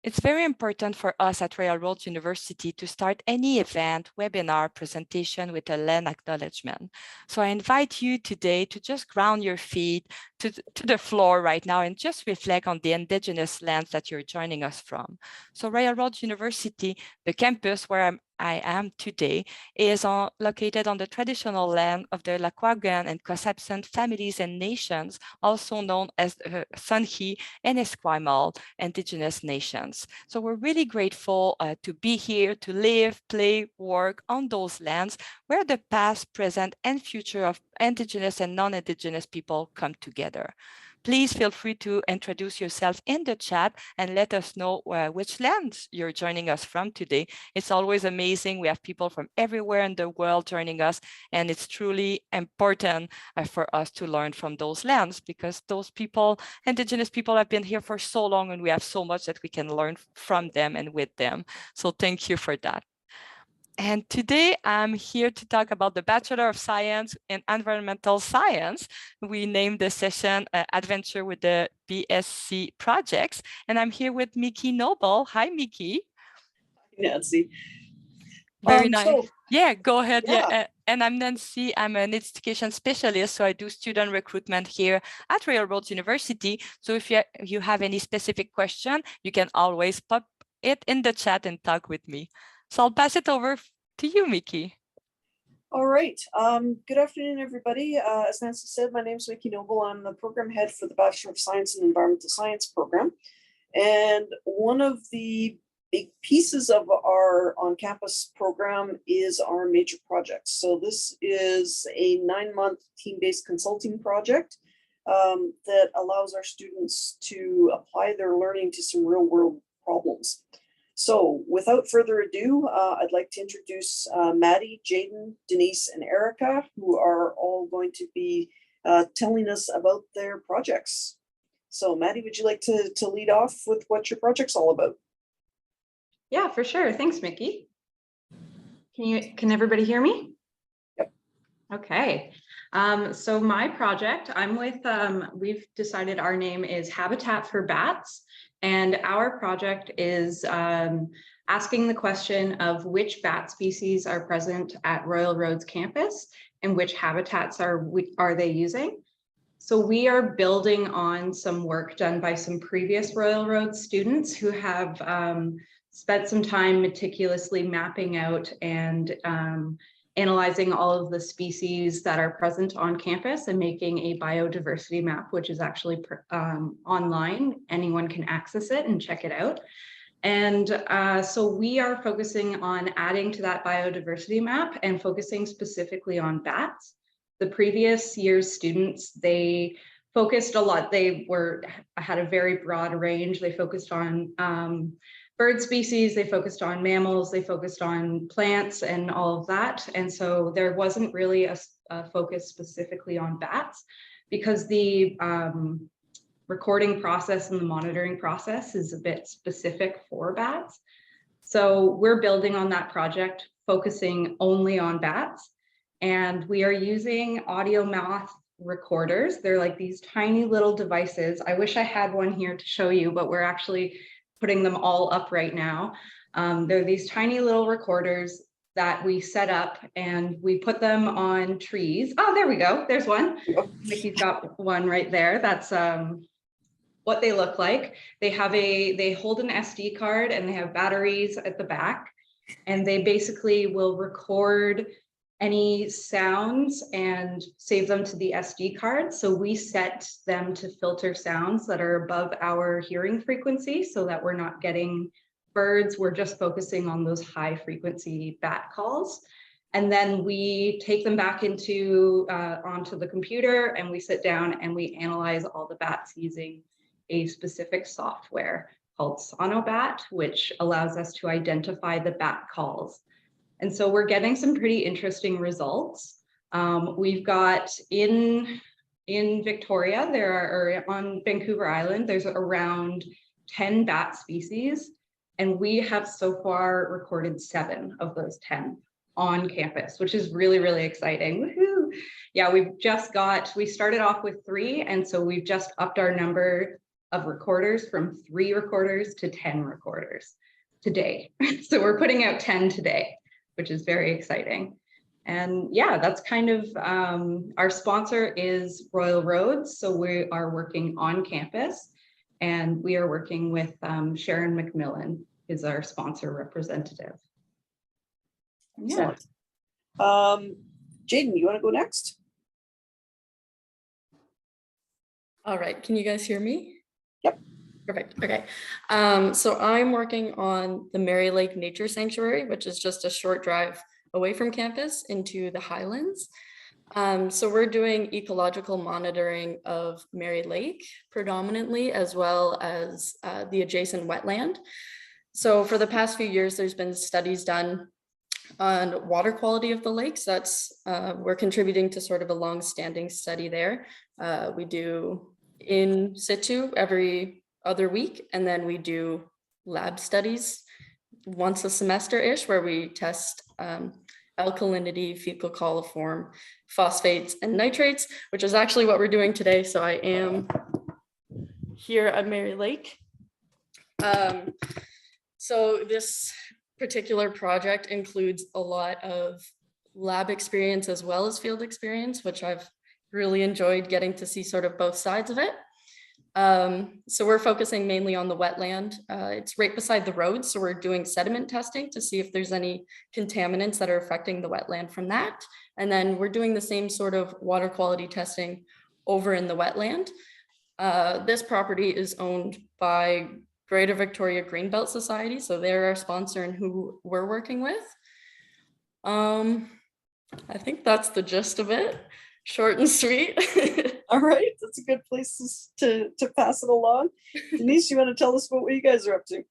It's very important for us at Royal Roads University to start any event, webinar, presentation with a land acknowledgement. So I invite you today to just ground your feet to the floor right now and just reflect on the Indigenous lands that you're joining us from. So Royal Roads University, the campus where I am today, is located on the traditional land of the Lekwungen and Cosapsan families and nations, also known as the Sanghi and Esquimalt Indigenous nations. So we're really grateful to be here, to live, play, work on those lands where the past, present, and future of Indigenous and non-Indigenous people come together. Please feel free to introduce yourself in the chat and let us know which lands you're joining us from today. It's always amazing. We have people from everywhere in the world joining us, and it's truly important for us to learn from those lands because those people, Indigenous people, have been here for so long, and we have so much that we can learn from them and with them. So thank you for that. And today I'm here to talk about the Bachelor of Science in Environmental Science. We named the session Adventure with the BSc Projects. And I'm here with Mickie Noble. Hi, Mickie. Nancy. Very nice. Yeah, go ahead. Yeah. And I'm Nancy. I'm an education specialist. So I do student recruitment here at Royal Roads University. So if you have any specific question, you can always pop it in the chat and talk with me. So I'll pass it over to you, Mickie. All right. Good afternoon, everybody. As Nancy said, my name is Mickie Noble. I'm the program head for the Bachelor of Science in Environmental Science program. And one of the big pieces of our on-campus program is our major projects. So this is a 9-month team-based consulting project that allows our students to apply their learning to some real-world problems. So without further ado, I'd like to introduce Maddie, Jaden, Denise, and Erica, who are all going to be telling us about their projects. So Maddie, would you like to lead off with what your project's all about? Yeah, for sure. Thanks, Mickie. Can everybody hear me? Yep. Okay. So my project, I'm with, we've decided our name is Habitat for Bats. And our project is asking the question of which bat species are present at Royal Roads campus and which habitats are they using. So we are building on some work done by some previous Royal Roads students who have spent some time meticulously mapping out and analyzing all of the species that are present on campus and making a biodiversity map, which is actually online. Anyone can access it and check it out. And so we are focusing on adding to that biodiversity map and focusing specifically on bats. The previous year's students, they focused a lot. They had a very broad range. They focused on bird species, they focused on mammals, they focused on plants and all of that. And so there wasn't really a focus specifically on bats because the recording process and the monitoring process is a bit specific for bats. So we're building on that project, focusing only on bats. And we are using audio math recorders. They're like these tiny little devices. I wish I had one here to show you, but we're actually putting them all up right now. They're these tiny little recorders that we set up and we put them on trees. Oh, there we go. There's one. Mickey's got one right there. That's what they look like. They hold an SD card and they have batteries at the back. And they basically will record any sounds and save them to the SD card. So we set them to filter sounds that are above our hearing frequency so that we're not getting birds. We're just focusing on those high frequency bat calls. And then we take them back onto the computer and we sit down and we analyze all the bats using a specific software called Sonobat, which allows us to identify the bat calls. And so we're getting some pretty interesting results. We've got in Victoria, or on Vancouver Island, there's around 10 bat species. And we have so far recorded 7 of those 10 on campus, which is really, really exciting. Woohoo! Yeah, we started off with 3. And so we've just upped our number of recorders from 3 recorders to 10 recorders today. So we're putting out 10 today, which is very exciting. And yeah, that's kind of, our sponsor is Royal Roads. So we are working on campus, and we are working with Sharon McMillan is our sponsor representative. Yeah. Jaden, you want to go next? All right, can you guys hear me? Yep. Perfect, okay. So I'm working on the Mary Lake Nature Sanctuary, which is just a short drive away from campus into the Highlands. So we're doing ecological monitoring of Mary Lake predominantly, as well as the adjacent wetland. So for the past few years, there's been studies done on water quality of the lakes. We're contributing to sort of a long-standing study there. We do in situ every other week, and then we do lab studies once a semester-ish, where we test alkalinity, fecal coliform, phosphates, and nitrates, which is actually what we're doing today. So I am here at Mary Lake. So this particular project includes a lot of lab experience as well as field experience, which I've really enjoyed getting to see sort of both sides of it. So we're focusing mainly on the wetland. It's right beside the road. So we're doing sediment testing to see if there's any contaminants that are affecting the wetland from that. And then we're doing the same sort of water quality testing over in the wetland. This property is owned by Greater Victoria Greenbelt Society. So they're our sponsor and who we're working with. I think that's the gist of it. Short and sweet. All right, that's a good place to pass it along. Denise, you want to tell us about what you guys are up to?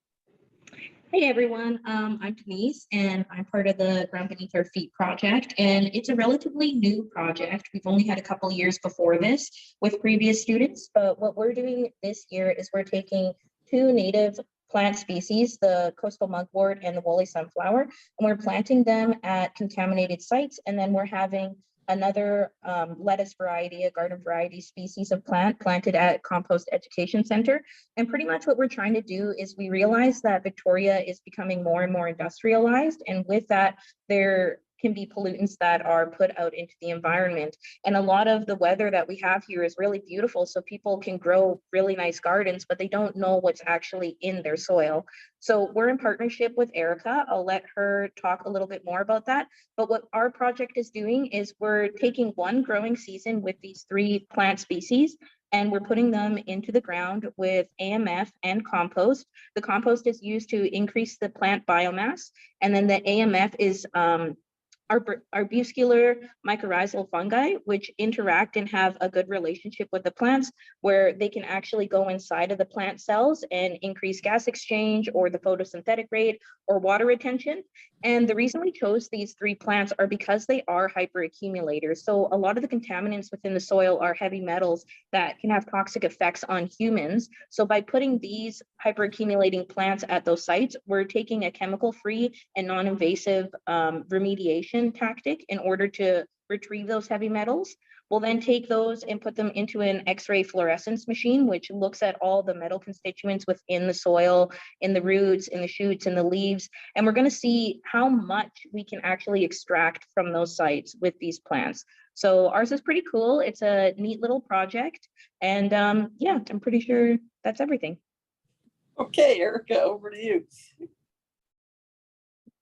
Hey everyone, I'm Denise, and I'm part of the Ground Beneath Our Feet project, and it's a relatively new project. We've only had a couple years before this with previous students, but what we're doing this year is we're taking 2 native plant species, the coastal mugwort and the woolly sunflower, and we're planting them at contaminated sites, and then we're having another lettuce variety, a garden variety species of plant planted at Compost Education Center. And pretty much what we're trying to do is we realize that Victoria is becoming more and more industrialized. And with that, there can be pollutants that are put out into the environment. And a lot of the weather that we have here is really beautiful. So people can grow really nice gardens, but they don't know what's actually in their soil. So we're in partnership with Erica. I'll let her talk a little bit more about that. But what our project is doing is we're taking one growing season with these 3 plant species, and we're putting them into the ground with AMF and compost. The compost is used to increase the plant biomass, and then the AMF is arbuscular mycorrhizal fungi, which interact and have a good relationship with the plants, where they can actually go inside of the plant cells and increase gas exchange or the photosynthetic rate or water retention. And the reason we chose these 3 plants are because they are hyperaccumulators. So a lot of the contaminants within the soil are heavy metals that can have toxic effects on humans. So by putting these hyperaccumulating plants at those sites, we're taking a chemical-free and non-invasive remediation tactic in order to retrieve those heavy metals. We'll then take those and put them into an X-ray fluorescence machine, which looks at all the metal constituents within the soil, in the roots, in the shoots, in the leaves. And we're going to see how much we can actually extract from those sites with these plants. So ours is pretty cool. It's a neat little project. And yeah, I'm pretty sure that's everything. Okay, Erica, over to you.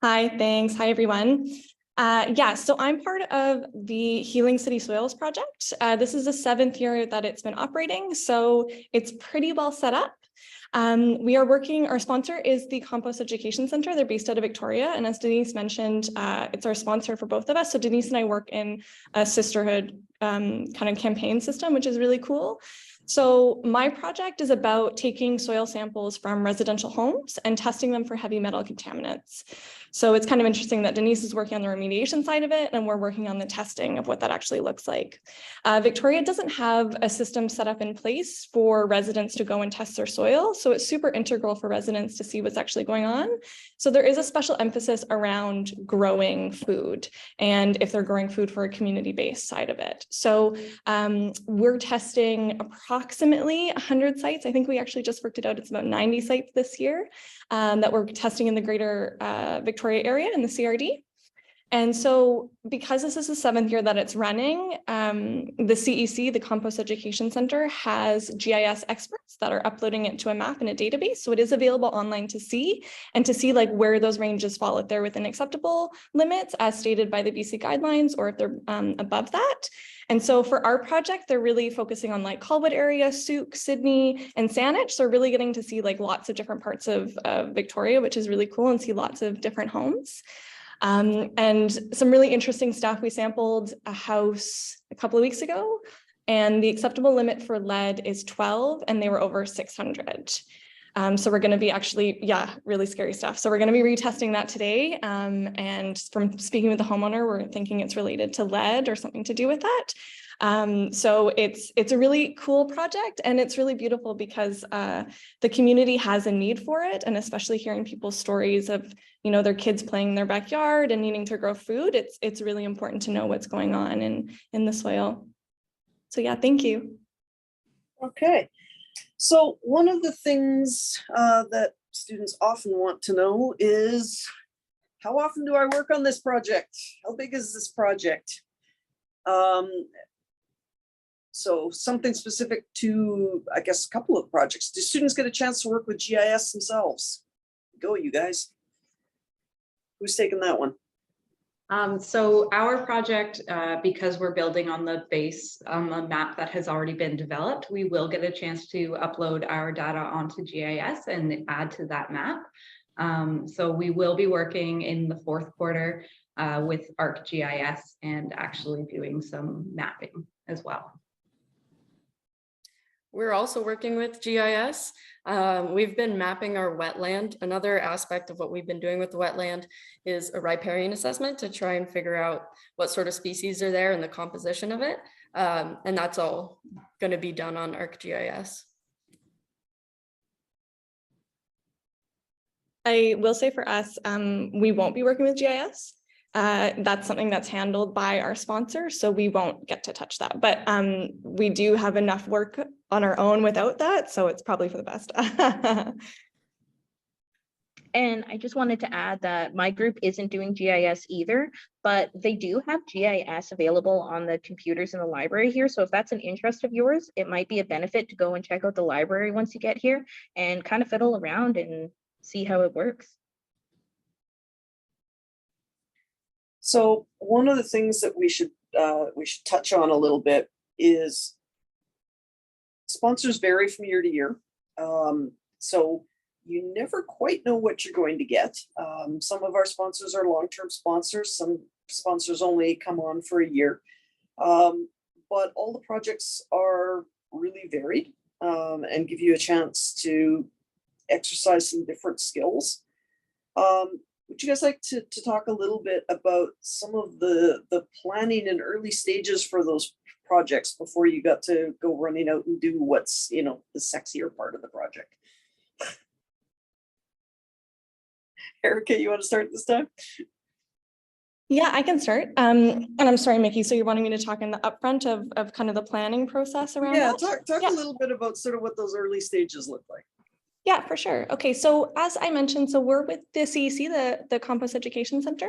Hi, thanks. Hi, everyone. Yeah, so I'm part of the Healing City Soils project. This is the 7th year that it's been operating, so it's pretty well set up. We are working, our sponsor is the Compost Education Center. They're based out of Victoria. And as Denise mentioned, it's our sponsor for both of us. So Denise and I work in a sisterhood kind of campaign system, which is really cool. So my project is about taking soil samples from residential homes and testing them for heavy metal contaminants. So it's kind of interesting that Denise is working on the remediation side of it, and we're working on the testing of what that actually looks like. Victoria doesn't have a system set up in place for residents to go and test their soil. So it's super integral for residents to see what's actually going on. So there is a special emphasis around growing food, and if they're growing food for a community-based side of it. So we're testing approximately approximately 100 sites. I think we actually just worked it out. It's about 90 sites this year that we're testing in the greater Victoria area in the CRD. And so because this is the 7th year that it's running, the CEC, the Compost Education Center, has GIS experts that are uploading it to a map in a database. So it is available online to see, and to see like where those ranges fall, if they're within acceptable limits as stated by the BC guidelines, or if they're above that. And so for our project, they're really focusing on like Colwood area, Souk, Sydney, and Saanich. So really getting to see like lots of different parts of Victoria, which is really cool, and see lots of different homes. And some really interesting stuff. We sampled a house a couple of weeks ago, and the acceptable limit for lead is 12, and they were over 600. So we're going to be actually, really scary stuff. So we're going to be retesting that today. And from speaking with the homeowner, we're thinking it's related to lead or something to do with that. So it's a really cool project, and it's really beautiful because the community has a need for it, and especially hearing people's stories of, you know, their kids playing in their backyard and needing to grow food. It's really important to know what's going on in the soil. So yeah, thank you. Okay, so one of the things that students often want to know is, how often do I work on this project? How big is this project? So something specific to, I guess, a couple of projects. Do students get a chance to work with GIS themselves? Go, you guys. Who's taking that one? So our project, because we're building on the base, a map that has already been developed, we will get a chance to upload our data onto GIS and add to that map. So we will be working in the 4th quarter with ArcGIS and actually doing some mapping as well. We're also working with GIS. We've been mapping our wetland. Another aspect of what we've been doing with the wetland is a riparian assessment to try and figure out what sort of species are there and the composition of it. And that's all going to be done on ArcGIS. I will say for us, we won't be working with GIS. That's something that's handled by our sponsor, so we won't get to touch that. But we do have enough work on our own without that, so it's probably for the best. And I just wanted to add that my group isn't doing GIS either, but they do have GIS available on the computers in the library here. So if that's an interest of yours, it might be a benefit to go and check out the library once you get here and kind of fiddle around and see how it works. So one of the things that we should touch on a little bit is sponsors vary from year to year. So you never quite know what you're going to get. Some of our sponsors are long-term sponsors. Some sponsors only come on for a year. But all the projects are really varied and give you a chance to exercise some different skills. Would you guys like to talk a little bit about some of the planning and early stages for those projects before you got to go running out and do what's, you know, the sexier part of the project? Erica, you want to start this time? Yeah, I can start. And I'm sorry, Mickie, so you're wanting me to talk in the upfront of kind of the planning process around that? Talk a little bit about sort of what those early stages look like. Yeah, for sure. Okay, so as I mentioned, so we're with the CEC, the Compost Education Center.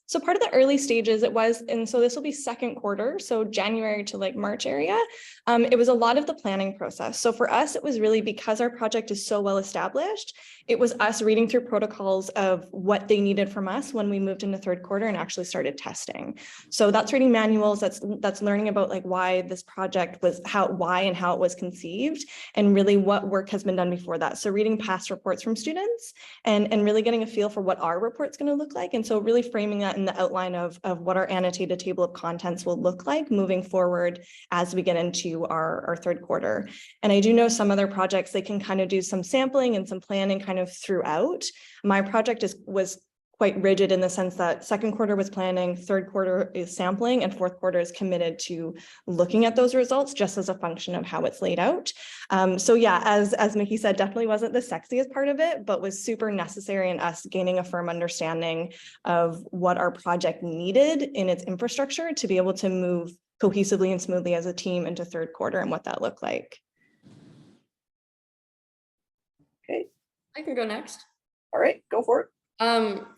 So part of the early stages it was, and so this will be 2nd quarter, so January to like March area. It was a lot of the planning process. So for us, it was really because our project is so well established, it was us reading through protocols of what they needed from us when we moved into 3rd quarter and actually started testing. So that's reading manuals, that's learning about like why this project was, why and how it was conceived, and really what work has been done before that. So reading past reports from students and really getting a feel for what our report's going to look like. And so really framing that in the outline of what our annotated table of contents will look like moving forward as we get into our 3rd quarter. And I do know some other projects, they can kind of do some sampling and some planning kind of throughout. My project was quite rigid in the sense that 2nd quarter was planning, 3rd quarter is sampling, and 4th quarter is committed to looking at those results just as a function of how it's laid out. So yeah, as Mickie said, definitely wasn't the sexiest part of it, but was super necessary in us gaining a firm understanding of what our project needed in its infrastructure to be able to move cohesively and smoothly as a team into 3rd quarter and what that looked like. I can go next. All right, go for it.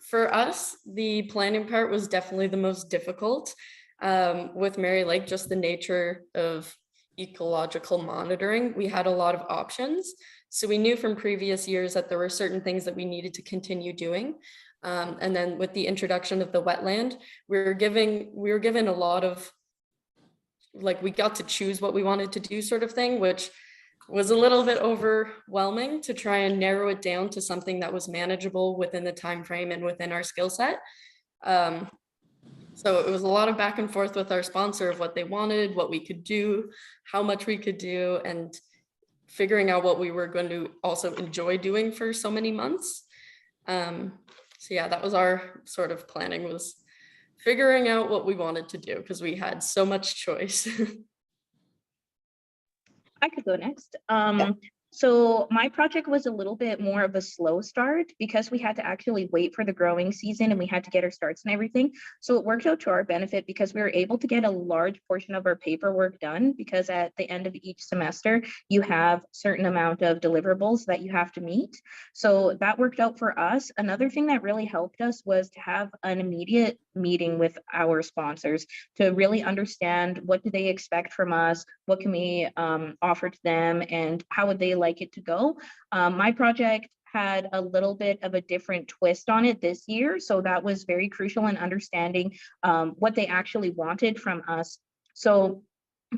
For us, the planning part was definitely the most difficult. With Mary Lake, just the nature of ecological monitoring, we had a lot of options. So we knew from previous years that there were certain things that we needed to continue doing. And then with the introduction of the wetland, we were given a lot of, like, we got to choose what we wanted to do sort of thing, which was a little bit overwhelming to try and narrow it down to something that was manageable within the time frame and within our skill set. So it was a lot of back and forth with our sponsor of what they wanted, what we could do, how much we could do, and figuring out what we were going to also enjoy doing for so many months. So yeah, that was our sort of planning, was figuring out what we wanted to do because we had so much choice. I could go next. So my project was a little bit more of a slow start because we had to actually wait for the growing season and we had to get our starts and everything. So it worked out to our benefit because we were able to get a large portion of our paperwork done, because at the end of each semester, you have certain amount of deliverables that you have to meet. So that worked out for us. Another thing that really helped us was to have an immediate meeting with our sponsors to really understand what do they expect from us, what can we offer to them, and how would they like it to go. My project had a little bit of a different twist on it this year, so that was very crucial in understanding what they actually wanted from us. So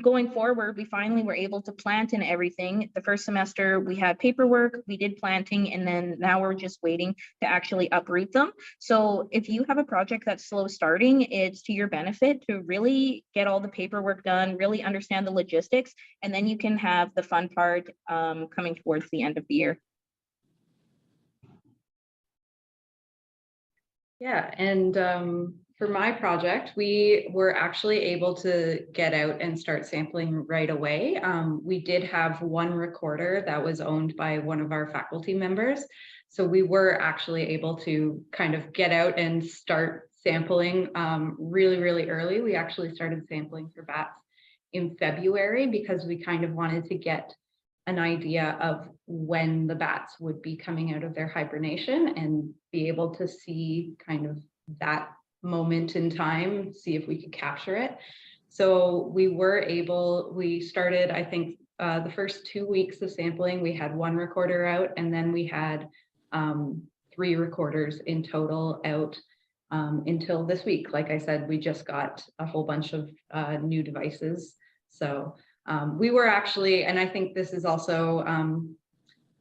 going forward, we finally were able to plant and everything. The first semester we had paperwork, we did planting, and then now we're just waiting to actually uproot them. So if you have a project that's slow starting, it's to your benefit to really get all the paperwork done, really understand the logistics, and then you can have the fun part coming towards the end of the year. Yeah, and for my project, we were actually able to get out and start sampling right away. We did have one recorder that was owned by one of our faculty members. So we were actually able to kind of get out and start sampling really, really early. We actually started sampling for bats in February because we kind of wanted to get an idea of when the bats would be coming out of their hibernation and be able to see kind of that moment in time, see if we could capture it. So we started, I think the first 2 weeks of sampling, we had one recorder out, and then we had 3 recorders in total out until this week. Like I said, we just got a whole bunch of new devices. So we were actually, and I think this is also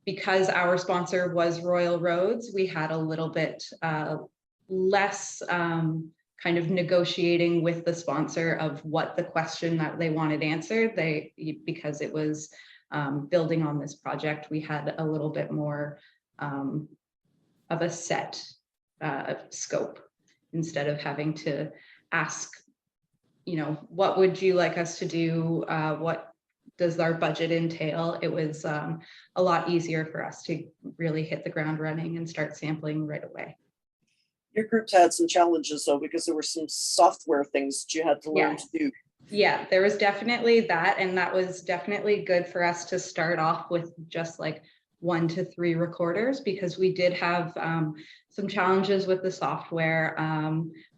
because our sponsor was Royal Roads, we had a little bit less kind of negotiating with the sponsor of what the question that they wanted answered. Because it was building on this project, we had a little bit more of a set scope instead of having to ask, you know, what would you like us to do? What does our budget entail? It was a lot easier for us to really hit the ground running and start sampling right away. Your groups had some challenges though, because there were some software things that you had to learn to do. Yeah, there was definitely that. And that was definitely good for us to start off with just like 1 to 3 recorders, because we did have some challenges with the software.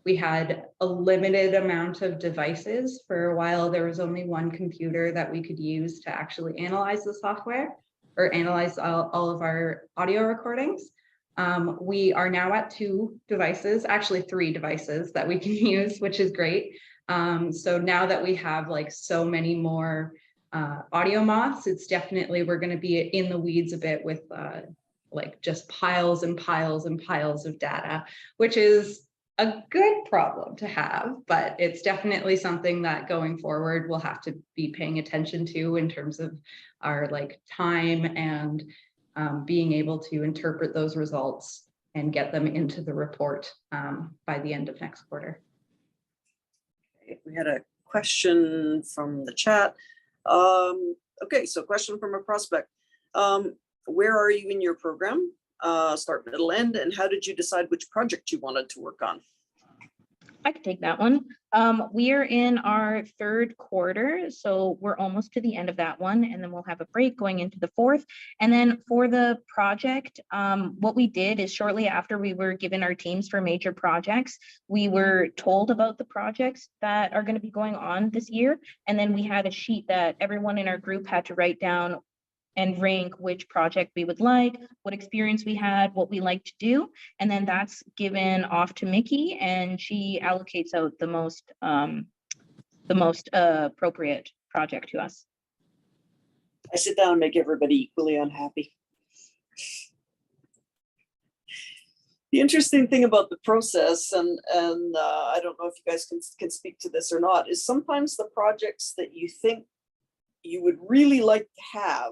We had a limited amount of devices. For a while, there was only one computer that we could use to actually analyze the software or analyze all of our audio recordings. We are now at 2 devices, actually 3 devices that we can use, which is great. So now that we have like so many more audio moths, it's definitely, we're going to be in the weeds a bit with like just piles and piles and piles of data, which is a good problem to have, but it's definitely something that going forward we'll have to be paying attention to in terms of our like time and being able to interpret those results and get them into the report by the end of next quarter. Okay, we had a question from the chat. Okay, so question from a prospect. Where are you in your program? Start, middle, end, and how did you decide which project you wanted to work on? I could take that one. We are in our third quarter, so we're almost to the end of that one, and then we'll have a break going into the fourth. And then for the project, what we did is shortly after we were given our teams for major projects, we were told about the projects that are going to be going on this year. And then we had a sheet that everyone in our group had to write down and rank which project we would like, what experience we had, what we like to do. And then that's given off to Mickie, and she allocates out the most appropriate project to us. I sit down and make everybody equally unhappy. The interesting thing about the process, and I don't know if you guys can speak to this or not, is sometimes the projects that you think you would really like to have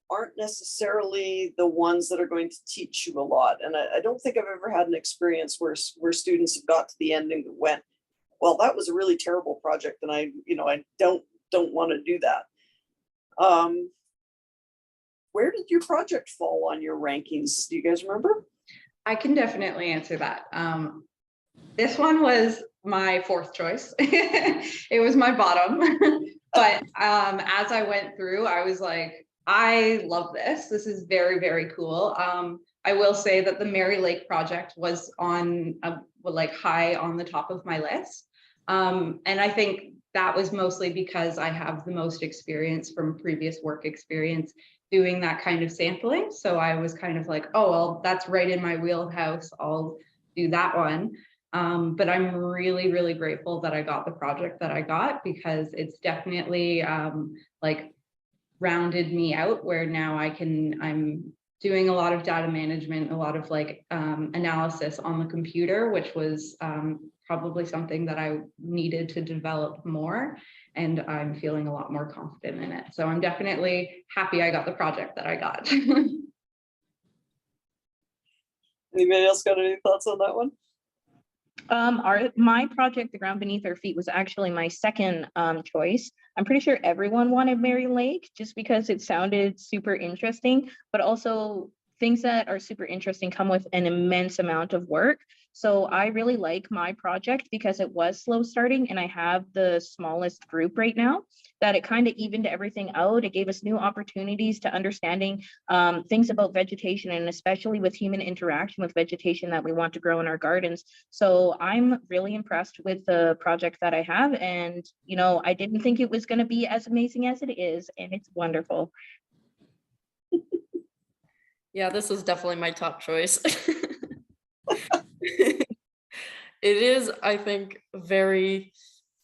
aren't necessarily the ones that are going to teach you a lot. And I don't think I've ever had an experience where students have got to the end and went, well, that was a really terrible project, and I don't want to do that. Where did your project fall on your rankings? Do you guys remember? I can definitely answer that. This one was my fourth choice. It was my bottom. But as I went through, I was like, I love this. This is very, very cool. I will say that the Mary Lake project was on like high on the top of my list. And I think that was mostly because I have the most experience from previous work experience doing that kind of sampling. So I was kind of like, oh, well, that's right in my wheelhouse. I'll do that one. But I'm really, really grateful that I got the project that I got, because it's definitely like rounded me out, where now I'm doing a lot of data management, a lot of like analysis on the computer, which was probably something that I needed to develop more, and I'm feeling a lot more confident in it. So I'm definitely happy I got the project that I got. Anybody else got any thoughts on that one? My project, The Ground Beneath Our Feet, was actually my second choice. I'm pretty sure everyone wanted Mary Lake just because it sounded super interesting, but also things that are super interesting come with an immense amount of work. So I really like my project because it was slow starting, and I have the smallest group right now, that it kind of evened everything out. It gave us new opportunities to understanding things about vegetation, and especially with human interaction with vegetation that we want to grow in our gardens. So I'm really impressed with the project that I have. And, I didn't think it was going to be as amazing as it is, and it's wonderful. Yeah, this was definitely my top choice. It is, I think, very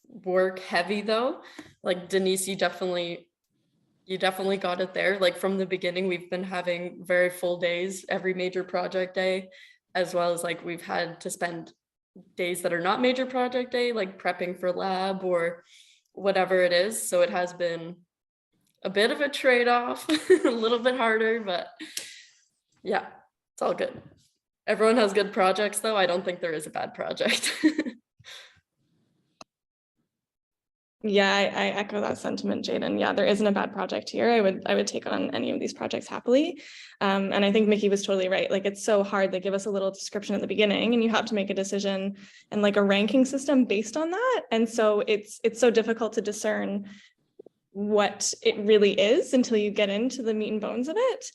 work heavy though. Like Denise, you definitely got it there. Like from the beginning, we've been having very full days every major project day, as well as like we've had to spend days that are not major project day, like prepping for lab or whatever it is. So it has been a bit of a trade-off, a little bit harder, but yeah, it's all good. Everyone has good projects though. I don't think there is a bad project. Yeah, I echo that sentiment, Jaden. Yeah, there isn't a bad project here. I would take on any of these projects happily. And I think Mickie was totally right. Like, it's so hard. They give us a little description at the beginning and you have to make a decision and like a ranking system based on that. And so it's so difficult to discern what it really is until you get into the meat and bones of it.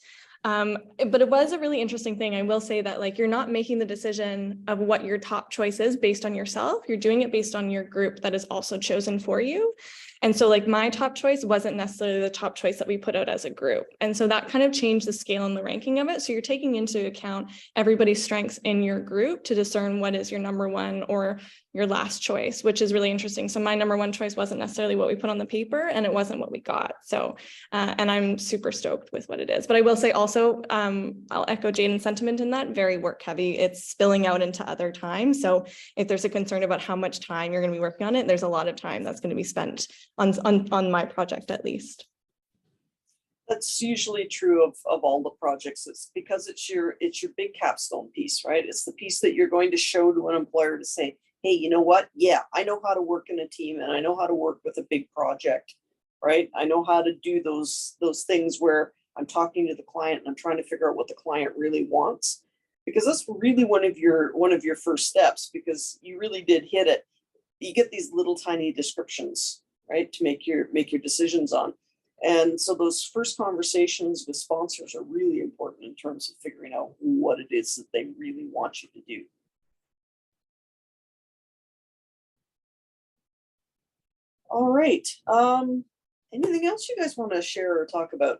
But it was a really interesting thing. I will say that like, you're not making the decision of what your top choice is based on yourself. You're doing it based on your group that is also chosen for you. And so like my top choice wasn't necessarily the top choice that we put out as a group. And so that kind of changed the scale and the ranking of it. So you're taking into account everybody's strengths in your group to discern what is your number one or your last choice, which is really interesting. So my number one choice wasn't necessarily what we put on the paper, and it wasn't what we got. So, and I'm super stoked with what it is. But I will say also, I'll echo Jaden's sentiment in that, very work heavy. It's spilling out into other time. So if there's a concern about how much time you're going to be working on it, there's a lot of time that's going to be spent on my project at least. That's usually true of all the projects. It's because it's your big capstone piece, right? It's the piece that you're going to show to an employer to say, hey, you know what? Yeah, I know how to work in a team, and I know how to work with a big project, right? I know how to do those things where I'm talking to the client and I'm trying to figure out what the client really wants. because that's really one of your first steps, because you really did hit it. You get these little tiny descriptions, right, to make your decisions on. And so those first conversations with sponsors are really important in terms of figuring out what it is that they really want you to do. All right. Anything else you guys want to share or talk about?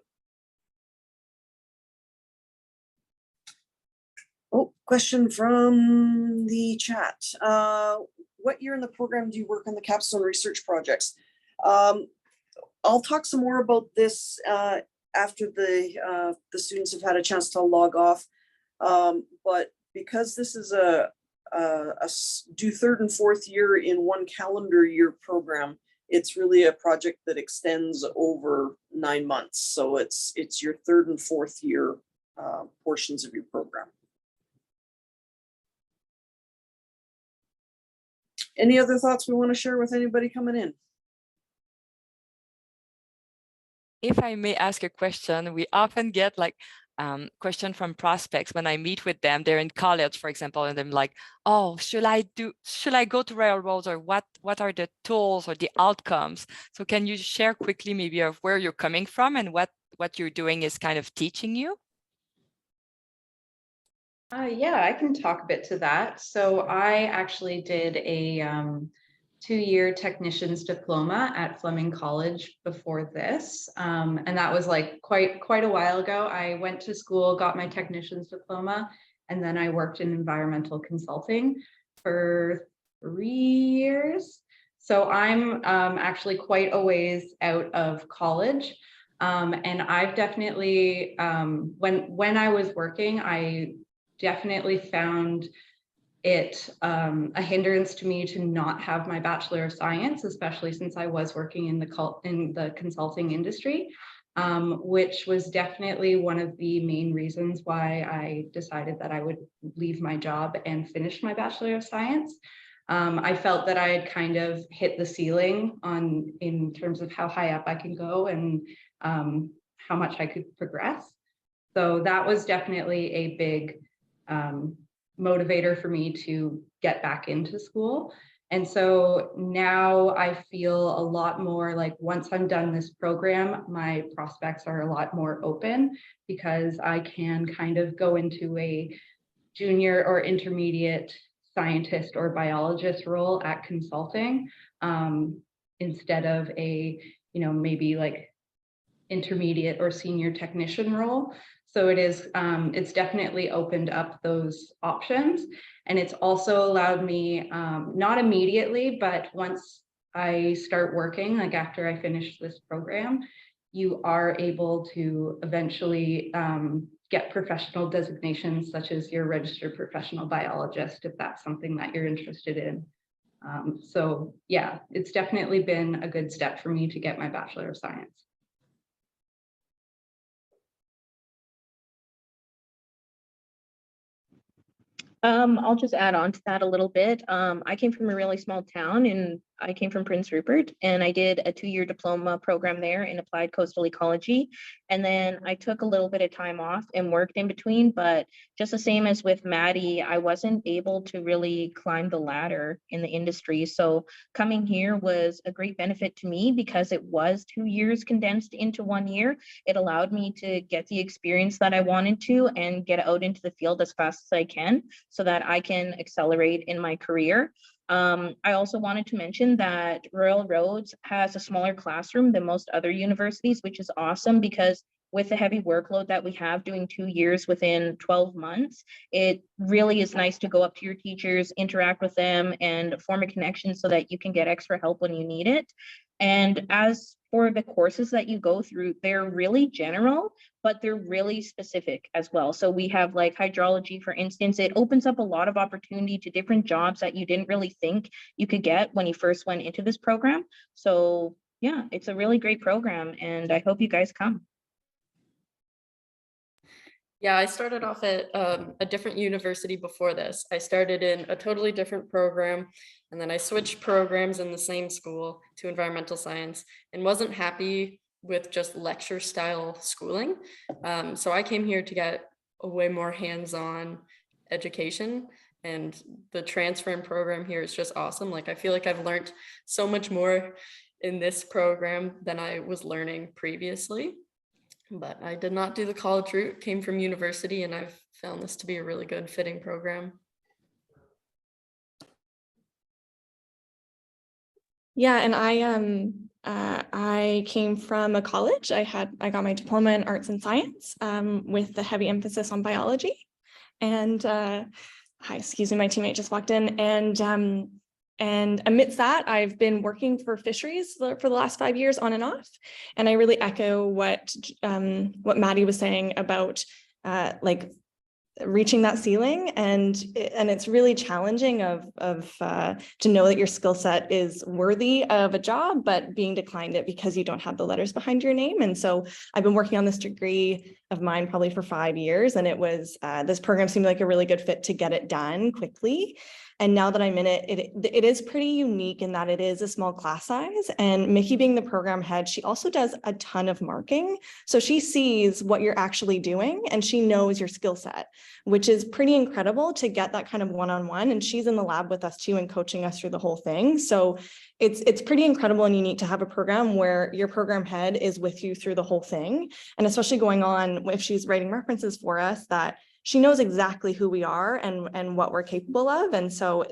Oh, question from the chat. What year in the program do you work on the capstone research projects? I'll talk some more about this after the students have had a chance to log off. But because this is a do third and fourth year in one calendar year program, it's really a project that extends over 9 months. So it's your third and fourth year portions of your program. Any other thoughts we want to share with anybody coming in? If I may ask a question, we often get like question from prospects when I meet with them. They're in college, for example, and I'm like, oh, should I go to railroads, or what are the tools or the outcomes? So can you share quickly maybe of where you're coming from and what you're doing is kind of teaching you? Yeah, I can talk a bit to that. So I actually did a 2-year technician's diploma at Fleming College before this. And that was like quite a while ago. I went to school, got my technician's diploma, and then I worked in environmental consulting for 3 years. So I'm actually quite a ways out of college. And I've definitely, when I was working, I definitely found it a hindrance to me to not have my Bachelor of Science, especially since I was working in the consulting industry, which was definitely one of the main reasons why I decided that I would leave my job and finish my Bachelor of Science. I felt that I had kind of hit the ceiling in terms of how high up I can go and how much I could progress. So that was definitely a big motivator for me to get back into school. And so now I feel a lot more like once I'm done this program, my prospects are a lot more open, because I can kind of go into a junior or intermediate scientist or biologist role at consulting instead of a, maybe like intermediate or senior technician role. So it's definitely opened up those options. And it's also allowed me, not immediately, but once I start working, like after I finish this program, you are able to eventually get professional designations such as your registered professional biologist, if that's something that you're interested in. So yeah, it's definitely been a good step for me to get my Bachelor of Science. I'll just add on to that a little bit. I came from a really small town, and I came from Prince Rupert, and I did a 2-year diploma program there in applied coastal ecology. And then I took a little bit of time off and worked in between, but just the same as with Maddie, I wasn't able to really climb the ladder in the industry. So coming here was a great benefit to me because it was 2 years condensed into 1 year. It allowed me to get the experience that I wanted to and get out into the field as fast as I can so that I can accelerate in my career. I also wanted to mention that Royal Roads has a smaller classroom than most other universities, which is awesome because with the heavy workload that we have doing 2 years within 12 months, it really is nice to go up to your teachers, interact with them, and form a connection so that you can get extra help when you need it. And as for the courses that you go through, they're really general, but they're really specific as well. So we have like hydrology, for instance. It opens up a lot of opportunity to different jobs that you didn't really think you could get when you first went into this program. So yeah, it's a really great program, and I hope you guys come. Yeah, I started off at a different university before this. I started in a totally different program, and then I switched programs in the same school to environmental science and wasn't happy with just lecture style schooling. So I came here to get a way more hands-on education, and the transferring program here is just awesome. Like I feel like I've learned so much more in this program than I was learning previously. But I did not do the college route, came from university, and I've found this to be a really good fitting program. Yeah, and I came from a college. I got my diploma in arts and science with a heavy emphasis on biology. And hi, excuse me, my teammate just walked in. And amidst that, I've been working for fisheries for the last 5 years on and off. And I really echo what Maddie was saying about like reaching that ceiling, and it's really challenging to know that your skill set is worthy of a job, but being declined it because you don't have the letters behind your name. And so I've been working on this degree of mine probably for 5 years, and it was this program seemed like a really good fit to get it done quickly. And now that I'm in it, it is pretty unique in that it is a small class size. And Mickie, being the program head, she also does a ton of marking. So she sees what you're actually doing and she knows your skill set, which is pretty incredible to get that kind of one-on-one. And she's in the lab with us too and coaching us through the whole thing. So it's pretty incredible and unique to have a program where your program head is with you through the whole thing. And especially going on, if she's writing references for us, that she knows exactly who we are and what we're capable of. And so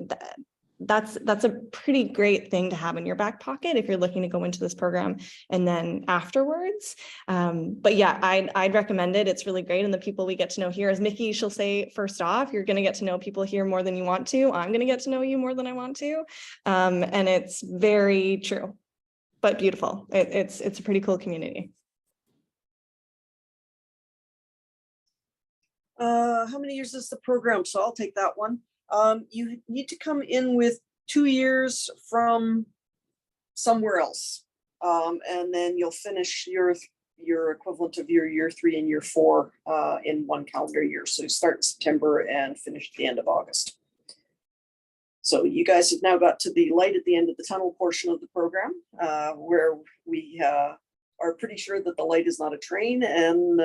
that's a pretty great thing to have in your back pocket if you're looking to go into this program and then afterwards. But yeah, I'd recommend it. It's really great. And the people we get to know here, as Mickie, she'll say, first off, you're going to get to know people here more than you want to. I'm going to get to know you more than I want to. And it's very true, but beautiful. It's a pretty cool community. How many years is the program? So I'll take that one. You need to come in with 2 years from somewhere else. And then you'll finish your equivalent of your year 3 and year 4 in 1 calendar year. So you start in September and finish at the end of August. So you guys have now got to the light at the end of the tunnel portion of the program, where we are pretty sure that the light is not a train, and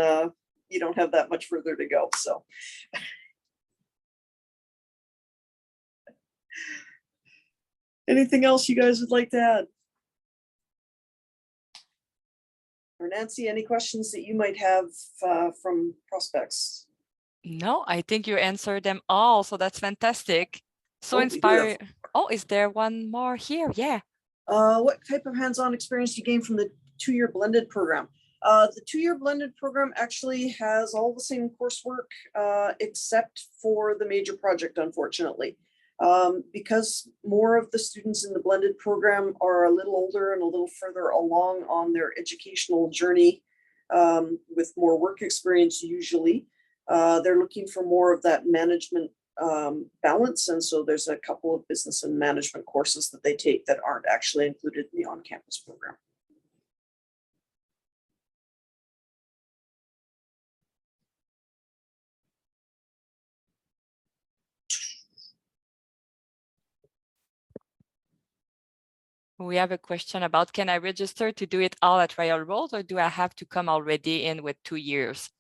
you don't have that much further to go. So anything else you guys would like to add? Or Nancy, any questions that you might have from prospects? No, I think you answered them all. So that's fantastic. So Oh, inspiring. Oh, is there one more here? Yeah. What type of hands-on experience do you gain from the 2-year blended program? The 2-year blended program actually has all the same coursework, except for the major project, unfortunately. Because more of the students in the blended program are a little older and a little further along on their educational journey, with more work experience usually. They're looking for more of that management balance. And so there's a couple of business and management courses that they take that aren't actually included in the on-campus program. We have a question about, can I register to do it all at Royal Road, or do I have to come already in with 2 years?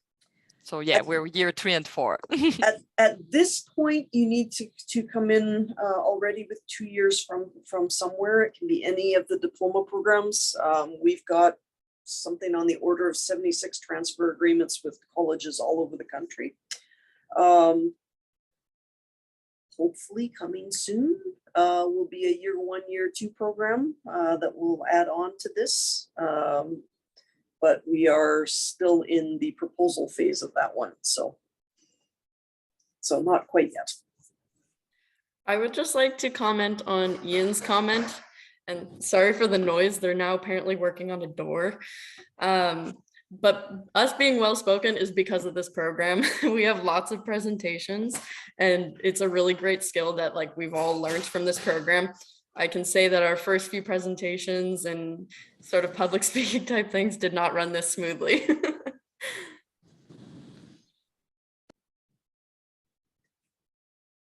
So yeah, we're year 3 and 4. At this point, you need to come in already with 2 years from somewhere. It can be any of the diploma programs. We've got something on the order of 76 transfer agreements with colleges all over the country. Hopefully coming soon will be a year 1, year 2 program that will add on to this. But we are still in the proposal phase of that one. So not quite yet. I would just like to comment on Ian's comment, and sorry for the noise. They're now apparently working on a door. But us being well-spoken is because of this program. We have lots of presentations, and it's a really great skill that like we've all learned from this program. I can say that our first few presentations and sort of public speaking type things did not run this smoothly.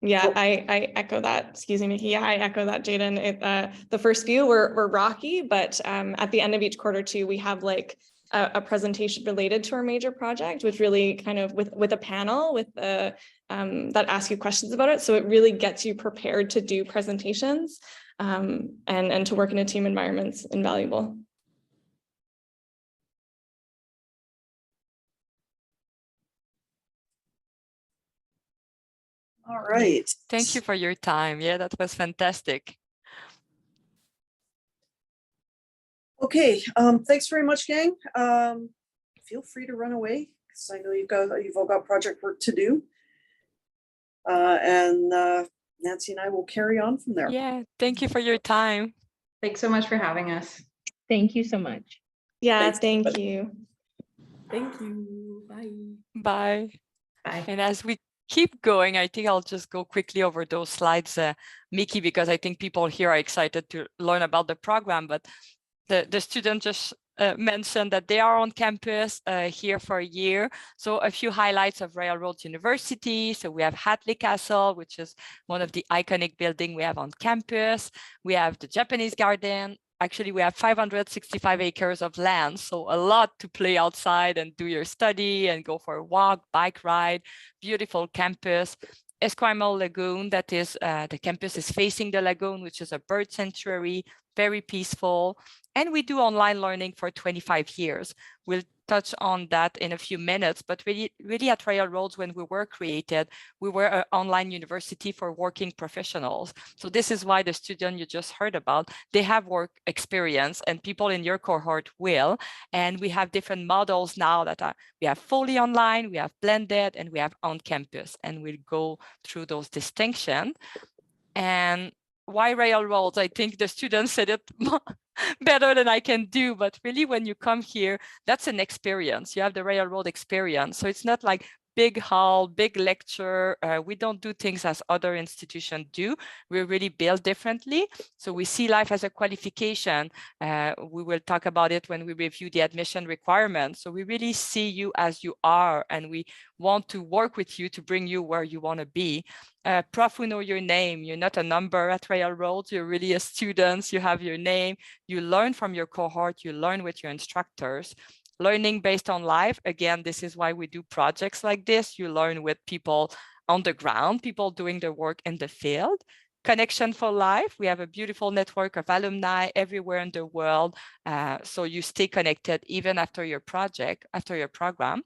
Yeah, I echo that. Excuse me, Mickie. Yeah, I echo that, Jaden. The first few were rocky, but at the end of each quarter too, we have like a presentation related to our major project, which really kind of with a panel with that ask you questions about it. So it really gets you prepared to do presentations and to work in a team environment is invaluable. All right. Thank you for your time. Yeah, that was fantastic. Okay, thanks very much, gang. Feel free to run away because I know you've all got project work to do. And Nancy and I will carry on from there. Yeah, thank you for your time. Thanks so much for having us. Thank you so much. Yeah, Thanks, thank everybody. you. Thank you. Bye. Bye. Bye. And as we keep going, I think I'll just go quickly over those slides, Mickie, because I think people here are excited to learn about the program, but the student just mentioned that they are on campus here for a year. So a few highlights of Railroad University. So we have Hatley Castle, which is one of the iconic buildings we have on campus. We have the Japanese Garden. Actually, we have 565 acres of land, so a lot to play outside and do your study and go for a walk, bike ride, beautiful campus. Esquimalt Lagoon, that is, the campus is facing the lagoon, which is a bird sanctuary, very peaceful. And we do online learning for 25 years. We'll touch on that in a few minutes, but really at Railroads, when we were created, we were an online university for working professionals. So this is why the student you just heard about, they have work experience and people in your cohort will. And we have different models now that we have fully online, we have blended, and we have on campus. And we'll go through those distinctions. And why Railroads? I think the students said it better than I can do, but really when you come here, that's an experience. You have the Railroad experience. So it's not like big hall, big lecture. We don't do things as other institutions do. We really build differently. So we see life as a qualification. We will talk about it when we review the admission requirements. So we really see you as you are, and we want to work with you to bring you where you want to be. Prof, we know your name. You're not a number at Railroads. You're really a student. You have your name. You learn from your cohort. You learn with your instructors. Learning based on life. Again, this is why we do projects like this. You learn with people on the ground, people doing their work in the field. Connection for life. We have a beautiful network of alumni everywhere in the world. So you stay connected even after your project, after your program.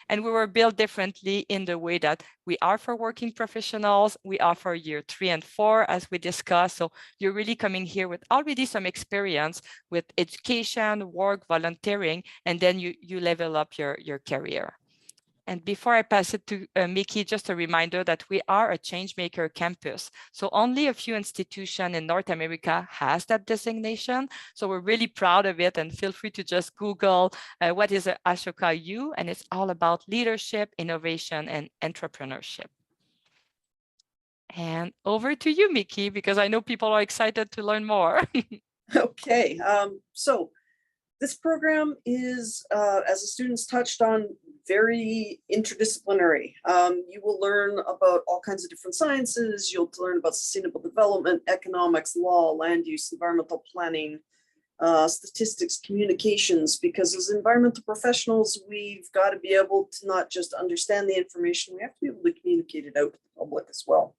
And we were built differently in the way that we are for working professionals. We offer year 3 and 4, as we discussed. So you're really coming here with already some experience with education, work, volunteering, and then you level up your career. And before I pass it to Mickie, just a reminder that we are a changemaker campus. So only a few institutions in North America has that designation. So we're really proud of it, and feel free to just Google what is Ashoka U, and it's all about leadership, innovation, and entrepreneurship. And over to you, Mickie, because I know people are excited to learn more. Okay, so this program is, as the students touched on, very interdisciplinary. You will learn about all kinds of different sciences. You'll learn about sustainable development, economics, law, land use, environmental planning, statistics, communications, because as environmental professionals, we've got to be able to not just understand the information, we have to be able to communicate it out to the public as well.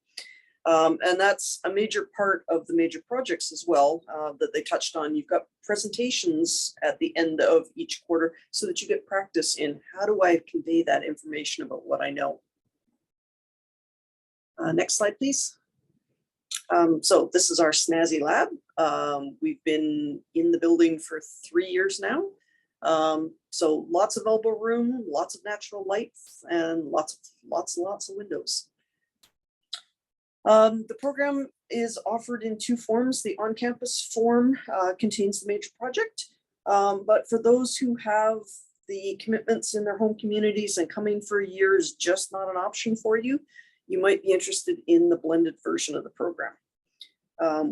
And that's a major part of the major projects as well that they touched on. You've got presentations at the end of each quarter so that you get practice in how do I convey that information about what I know. Next slide, please. So this is our snazzy lab. We've been in the building for 3 years now. So lots of elbow room, lots of natural light, and lots of windows. The program is offered in 2 forms. The on-campus form contains the major project, but for those who have the commitments in their home communities and coming for a year is just not an option for you, you might be interested in the blended version of the program,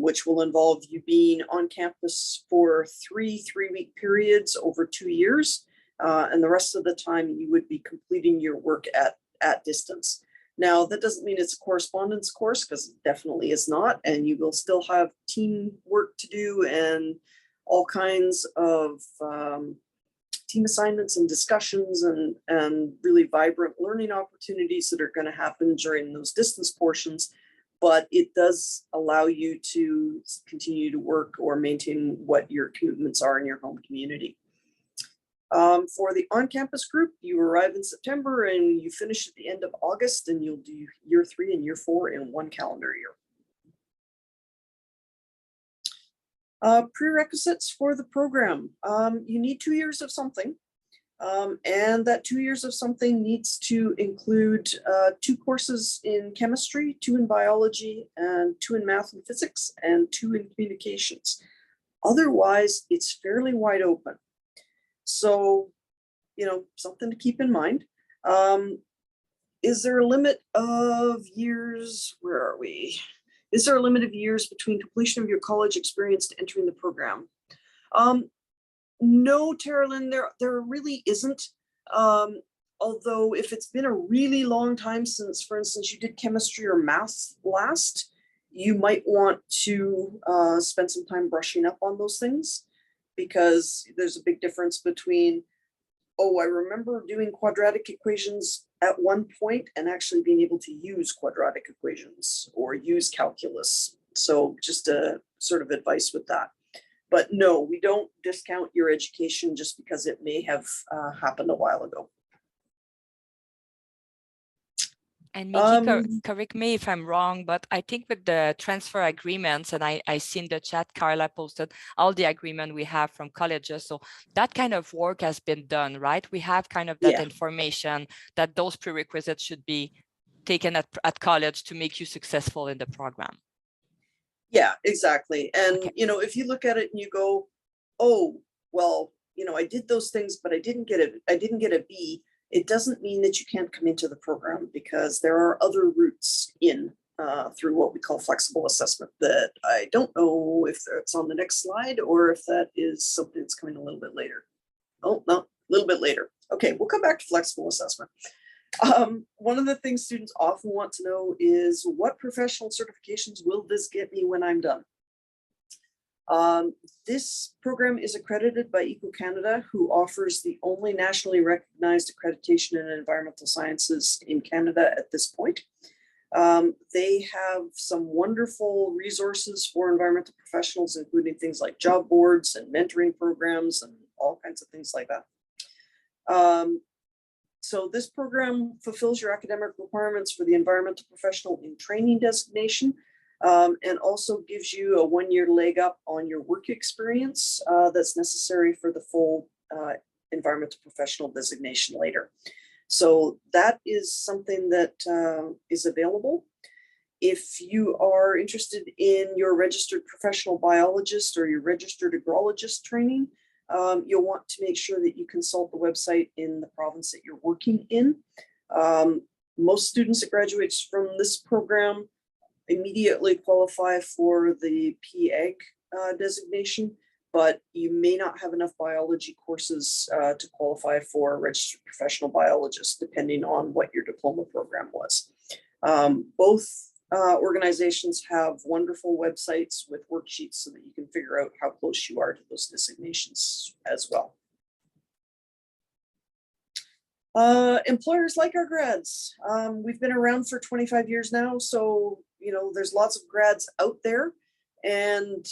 which will involve you being on campus for 3 3-week periods over 2 years, and the rest of the time you would be completing your work at distance. Now, that doesn't mean it's a correspondence course, because it definitely is not, and you will still have team work to do and all kinds of team assignments and discussions and really vibrant learning opportunities that are going to happen during those distance portions, but it does allow you to continue to work or maintain what your commitments are in your home community. For the on-campus group, you arrive in September and you finish at the end of August, and you'll do year 3 and year 4 in 1 calendar year. Prerequisites for the program. You need 2 years of something, and that 2 years of something needs to include 2 courses in chemistry, 2 in biology, and 2 in math and physics, and 2 in communications. Otherwise, it's fairly wide open. So, you know, something to keep in mind. Is there a limit of years? Where are we? Is there a limit of years between completion of your college experience to entering the program? No, Teralyn, there really isn't. Although if it's been a really long time since, for instance, you did chemistry or math last, you might want to spend some time brushing up on those things, because there's a big difference between, oh, I remember doing quadratic equations at one point and actually being able to use quadratic equations or use calculus. So just a sort of advice with that. But no, we don't discount your education just because it may have happened a while ago. And Mickie, correct me if I'm wrong, but I think with the transfer agreements, and I see in the chat, Carla posted all the agreement we have from colleges. So that kind of work has been done, right? We have kind of that information that those prerequisites should be taken at college to make you successful in the program. Yeah, exactly. And, you know, if you look at it and you go, oh, well, you know, I did those things, but I didn't get a B. It doesn't mean that you can't come into the program, because there are other routes in through what we call flexible assessment that I don't know if it's on the next slide or if that is something that's coming a little bit later. Oh, no, a little bit later. Okay, we'll come back to flexible assessment. One of the things students often want to know is, what professional certifications will this get me when I'm done? This program is accredited by Eco Canada, who offers the only nationally recognized accreditation in environmental sciences in Canada at this point. They have some wonderful resources for environmental professionals, including things like job boards and mentoring programs and all kinds of things like that. So this program fulfills your academic requirements for the environmental professional in training designation, and also gives you a 1-year leg up on your work experience that's necessary for the full environmental professional designation later. So that is something that is available. If you are interested in your registered professional biologist or your registered agrologist training, you'll want to make sure that you consult the website in the province that you're working in. Most students that graduate from this program immediately qualify for the PAG designation, but you may not have enough biology courses to qualify for a registered professional biologist, depending on what your diploma program was. Both organizations have wonderful websites with worksheets so that you can figure out how close you are to those designations as well. Employers like our grads. We've been around for 25 years now, so you know there's lots of grads out there, and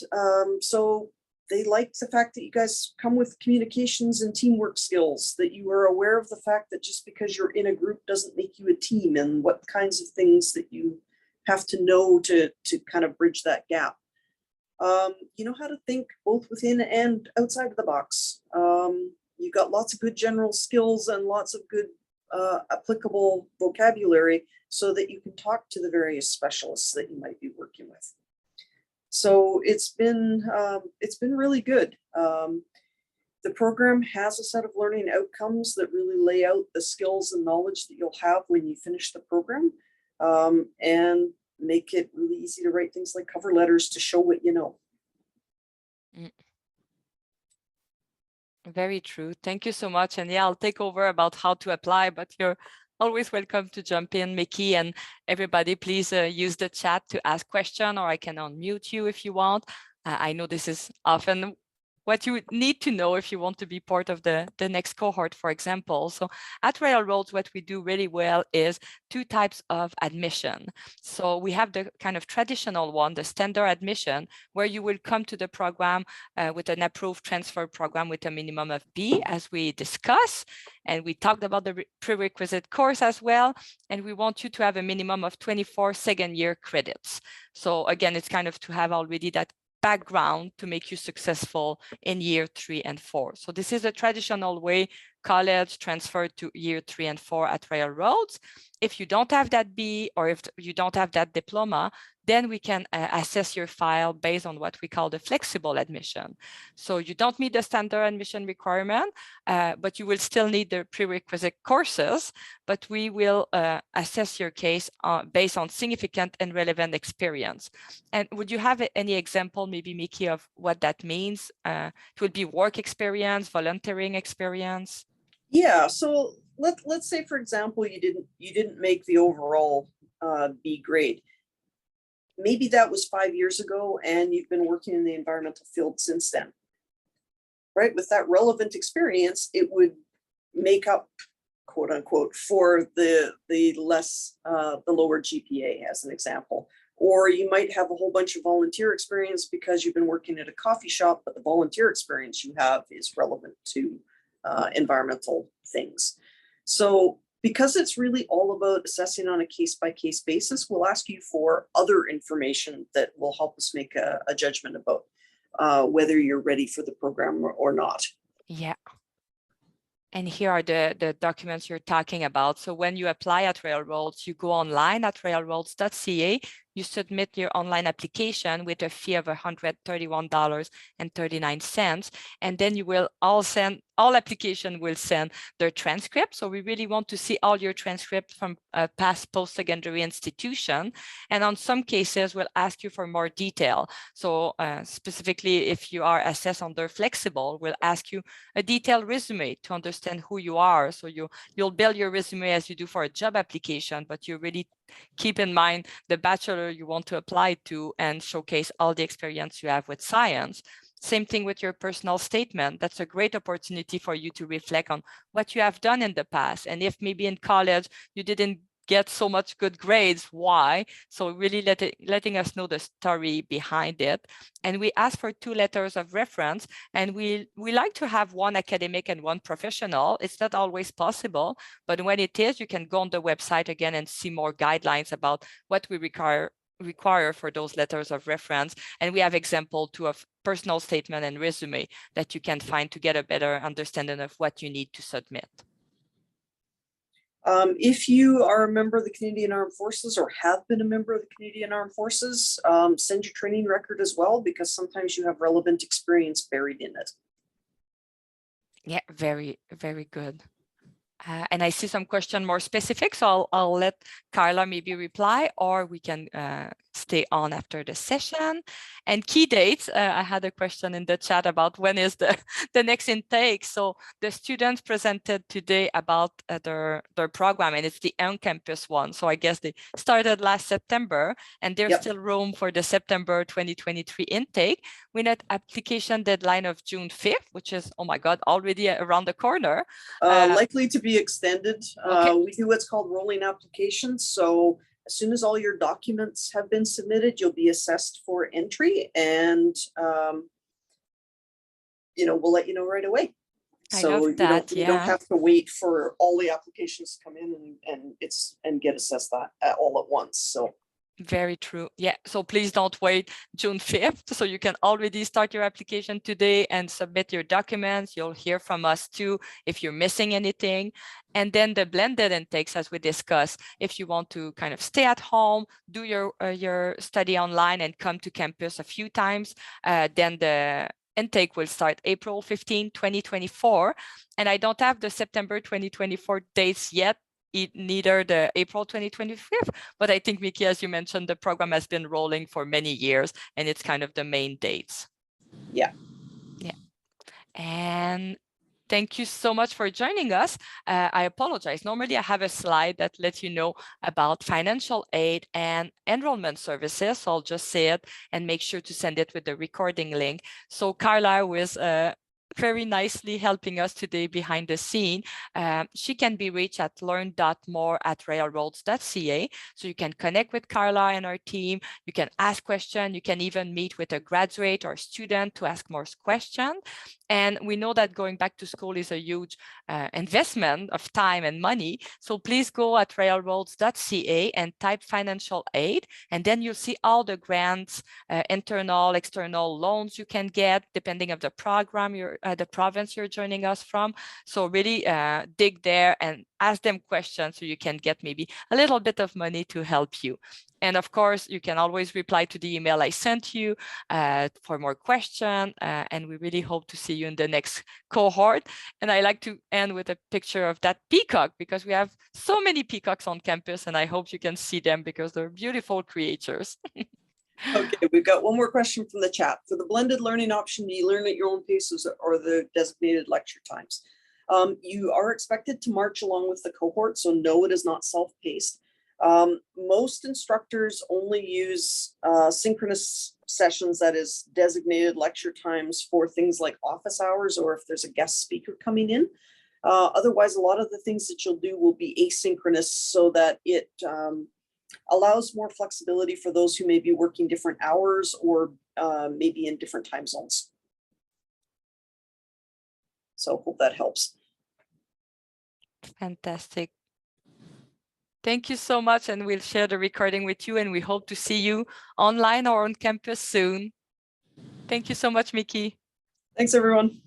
so they like the fact that you guys come with communications and teamwork skills, that you are aware of the fact that just because you're in a group doesn't make you a team, and what kinds of things that you have to know to kind of bridge that gap. You know how to think both within and outside of the box. You've got lots of good general skills and lots of good applicable vocabulary so that you can talk to the various specialists that you might be working with. So it's been really good. The program has a set of learning outcomes that really lay out the skills and knowledge that you'll have when you finish the program, and make it really easy to write things like cover letters to show what you know. Very true. Thank you so much. And yeah, I'll take over about how to apply, but you're always welcome to jump in, Mickie, and everybody, please use the chat to ask questions, or I can unmute you if you want. I know this is often what you would need to know if you want to be part of the next cohort, for example. So at Railroads, what we do really well is 2 types of admission. So we have the kind of traditional one, the standard admission, where you will come to the program with an approved transfer program with a minimum of B, as we discussed. And we talked about the prerequisite course as well. And we want you to have a minimum of 24 second-year credits. So again, it's kind of to have already that background to make you successful in year 3 and 4. So this is a traditional way college transferred to year 3 and 4 at Railroads. If you don't have that B, or if you don't have that diploma, then we can assess your file based on what we call the flexible admission. So you don't meet the standard admission requirement, but you will still need the prerequisite courses, but we will assess your case based on significant and relevant experience. And would you have any example, maybe Mickie, of what that means? It would be work experience, volunteering experience. Yeah, so let's say, for example, you didn't make the overall B grade. Maybe that was 5 years ago and you've been working in the environmental field since then, right? With that relevant experience, it would make up, quote unquote, for the lower GPA, as an example. Or you might have a whole bunch of volunteer experience because you've been working at a coffee shop, but the volunteer experience you have is relevant to environmental things. So because it's really all about assessing on a case-by-case basis, we'll ask you for other information that will help us make a judgment about whether you're ready for the program or not. Yeah. And here are the documents you're talking about. So when you apply at Railroads, you go online at railroads.ca, you submit your online application with a fee of $131.39. And then you will all application will send their transcript. So we really want to see all your transcripts from past post-secondary institution. And on some cases, we'll ask you for more detail. So specifically, if you are assessed under flexible, we'll ask you a detailed resume to understand who you are. So you'll build your resume as you do for a job application, but you really keep in mind the bachelor you want to apply to and showcase all the experience you have with science. Same thing with your personal statement. That's a great opportunity for you to reflect on what you have done in the past. And if maybe in college you didn't get so much good grades, why? So really letting us know the story behind it. And we ask for 2 letters of reference, and we like to have one academic and one professional. It's not always possible, but when it is, you can go on the website again and see more guidelines about what we require for those letters of reference. And we have example too of personal statement and resume that you can find to get a better understanding of what you need to submit. If you are a member of the Canadian Armed Forces or have been a member of the Canadian Armed Forces, send your training record as well, because sometimes you have relevant experience buried in it. Yeah, very, very good. And I see some question more specific, so I'll let Carla maybe reply, or we can stay on after the session. And key dates, I had a question in the chat about when is the next intake. So the students presented today about their program, and it's the on-campus one. So I guess they started last September, and there's still room for the September 2023 intake. We had application deadline of June 5th, which is, oh my God, already around the corner. Likely to be extended. Okay. We do what's called rolling applications. So as soon as all your documents have been submitted, you'll be assessed for entry, and we'll let you know right away. So you don't have to wait for all the applications to come in and get assessed all at once. So very true. Yeah. So please don't wait June 5th. So you can already start your application today and submit your documents. You'll hear from us too if you're missing anything. And then the blended intakes, as we discussed, if you want to kind of stay at home, do your study online and come to campus a few times, then the intake will start April 15, 2024. And I don't have the September 2024 dates yet, neither the April 2025, but I think, Mickie, as you mentioned, the program has been rolling for many years, and it's kind of the main dates. Yeah. Yeah. And Thank you so much for joining us. I apologize. Normally, I have a slide that lets you know about financial aid and enrollment services. So I'll just say it and make sure to send it with the recording link. So Carla was very nicely helping us today behind the scene. She can be reached at learn.more@railroads.ca. So you can connect with Carla and our team. You can ask questions. You can even meet with a graduate or student to ask more questions. And we know that going back to school is a huge investment of time and money. So please go at railroads.ca and type financial aid. And then you'll see all the grants, internal, external loans you can get, depending on the program, the province you're joining us from. So really dig there and ask them questions so you can get maybe a little bit of money to help you. And of course, you can always reply to the email I sent you for more questions. And we really hope to see you in the next cohort. And I like to end with a picture of that peacock, because we have so many peacocks on campus, and I hope you can see them because they're beautiful creatures. Okay, we've got one more question from the chat. For the blended learning option, do you learn at your own pace or the designated lecture times? You are expected to march along with the cohort, so no, it is not self-paced. Most instructors only use synchronous sessions, that is designated lecture times, for things like office hours or if there's a guest speaker coming in. Otherwise, a lot of the things that you'll do will be asynchronous, so that it allows more flexibility for those who may be working different hours or maybe in different time zones. So hope that helps. Fantastic. Thank you so much, and we'll share the recording with you, and we hope to see you online or on campus soon. Thank you so much, Mickie. Thanks, everyone.